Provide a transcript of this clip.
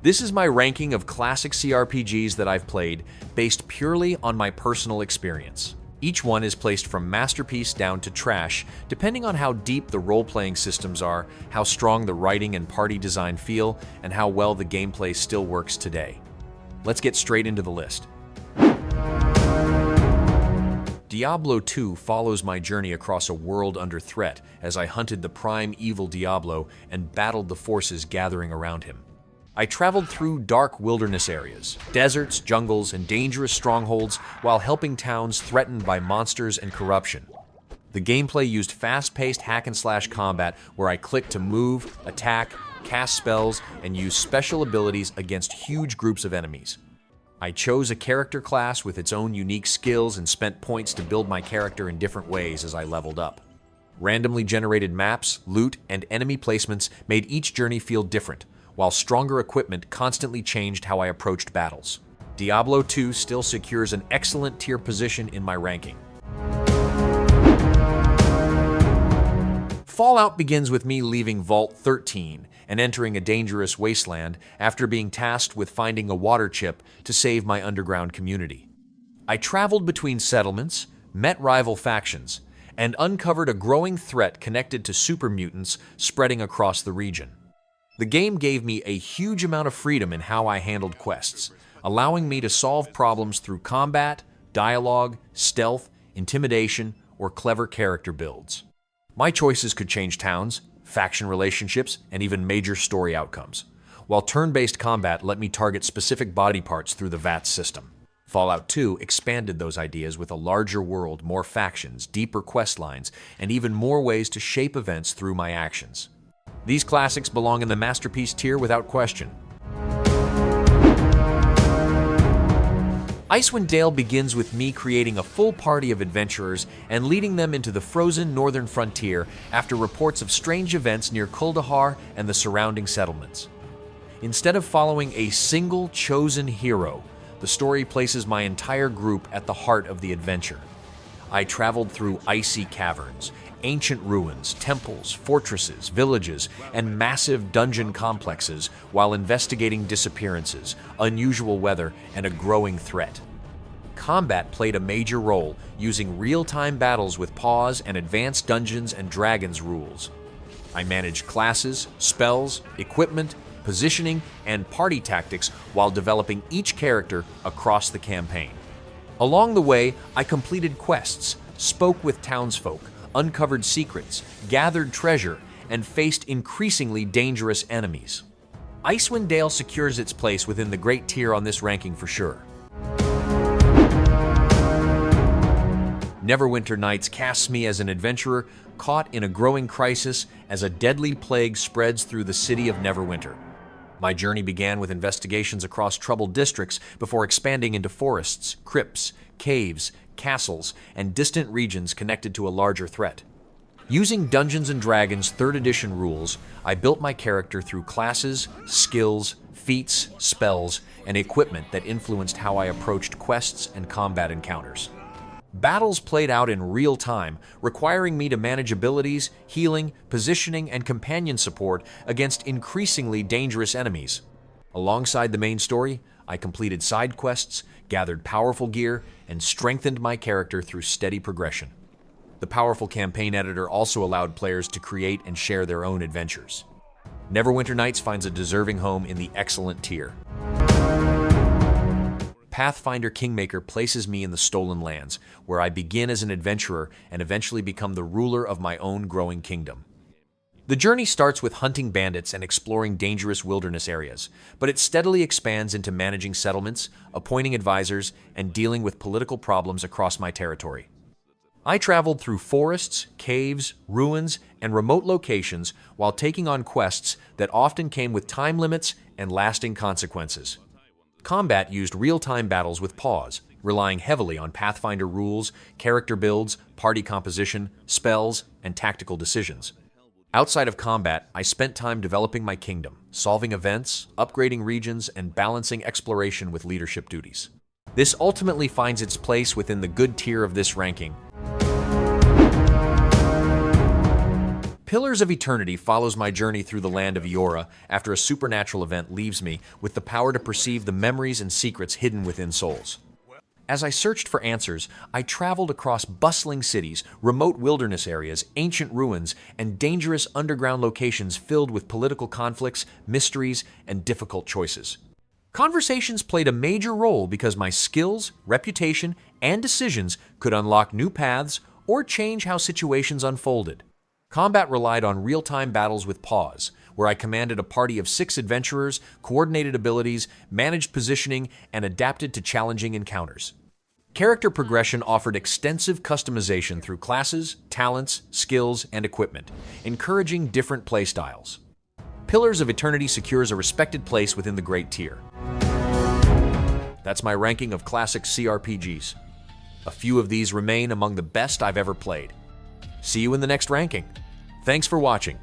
This is my ranking of classic CRPGs that I've played, based purely on my personal experience. Each one is placed from masterpiece down to trash, depending on how deep the role-playing systems are, how strong the writing and party design feel, and how well the gameplay still works today. Let's get straight into the list. Diablo II follows my journey across a world under threat as I hunted the prime evil Diablo and battled the forces gathering around him. I traveled through dark wilderness areas, deserts, jungles, and dangerous strongholds while helping towns threatened by monsters and corruption. The gameplay used fast-paced hack-and-slash combat where I clicked to move, attack, cast spells, and use special abilities against huge groups of enemies. I chose a character class with its own unique skills and spent points to build my character in different ways as I leveled up. Randomly generated maps, loot, and enemy placements made each journey feel different, while stronger equipment constantly changed how I approached battles. Diablo II still secures an excellent tier position in my ranking. Fallout begins with me leaving Vault 13 and entering a dangerous wasteland after being tasked with finding a water chip to save my underground community. I traveled between settlements, met rival factions, and uncovered a growing threat connected to super mutants spreading across the region. The game gave me a huge amount of freedom in how I handled quests, allowing me to solve problems through combat, dialogue, stealth, intimidation, or clever character builds. My choices could change towns, faction relationships, and even major story outcomes, while turn-based combat let me target specific body parts through the VATS system. Fallout 2 expanded those ideas with a larger world, more factions, deeper quest lines, and even more ways to shape events through my actions. These classics belong in the masterpiece tier without question. Icewind Dale begins with me creating a full party of adventurers and leading them into the frozen northern frontier after reports of strange events near Kuldahar and the surrounding settlements. Instead of following a single chosen hero, the story places my entire group at the heart of the adventure. I traveled through icy caverns, ancient ruins, temples, fortresses, villages, and massive dungeon complexes while investigating disappearances, unusual weather, and a growing threat. Combat played a major role, using real-time battles with pause and advanced Dungeons and Dragons rules. I managed classes, spells, equipment, positioning, and party tactics while developing each character across the campaign. Along the way, I completed quests, spoke with townsfolk, uncovered secrets, gathered treasure, and faced increasingly dangerous enemies. Icewind Dale secures its place within the great tier on this ranking for sure. Neverwinter Nights casts me as an adventurer caught in a growing crisis as a deadly plague spreads through the city of Neverwinter. My journey began with investigations across troubled districts before expanding into forests, crypts, caves, castles, and distant regions connected to a larger threat. Using Dungeons & Dragons 3rd edition rules, I built my character through classes, skills, feats, spells, and equipment that influenced how I approached quests and combat encounters. Battles played out in real time, requiring me to manage abilities, healing, positioning, and companion support against increasingly dangerous enemies. Alongside the main story, I completed side quests, gathered powerful gear, and strengthened my character through steady progression. The powerful campaign editor also allowed players to create and share their own adventures. Neverwinter Nights finds a deserving home in the excellent tier. Pathfinder Kingmaker places me in the Stolen Lands, where I begin as an adventurer and eventually become the ruler of my own growing kingdom. The journey starts with hunting bandits and exploring dangerous wilderness areas, but it steadily expands into managing settlements, appointing advisors, and dealing with political problems across my territory. I traveled through forests, caves, ruins, and remote locations while taking on quests that often came with time limits and lasting consequences. Combat used real-time battles with pause, relying heavily on Pathfinder rules, character builds, party composition, spells, and tactical decisions. Outside of combat, I spent time developing my kingdom, solving events, upgrading regions, and balancing exploration with leadership duties. This ultimately finds its place within the good tier of this ranking. Pillars of Eternity follows my journey through the land of Eora after a supernatural event leaves me with the power to perceive the memories and secrets hidden within souls. As I searched for answers, I traveled across bustling cities, remote wilderness areas, ancient ruins, and dangerous underground locations filled with political conflicts, mysteries, and difficult choices. Conversations played a major role because my skills, reputation, and decisions could unlock new paths or change how situations unfolded. Combat relied on real-time battles with pause, where I commanded a party of 6 adventurers, coordinated abilities, managed positioning, and adapted to challenging encounters. Character progression offered extensive customization through classes, talents, skills, and equipment, encouraging different playstyles. Pillars of Eternity secures a respected place within the Great Tier. That's my ranking of classic CRPGs. A few of these remain among the best I've ever played. See you in the next ranking. Thanks for watching.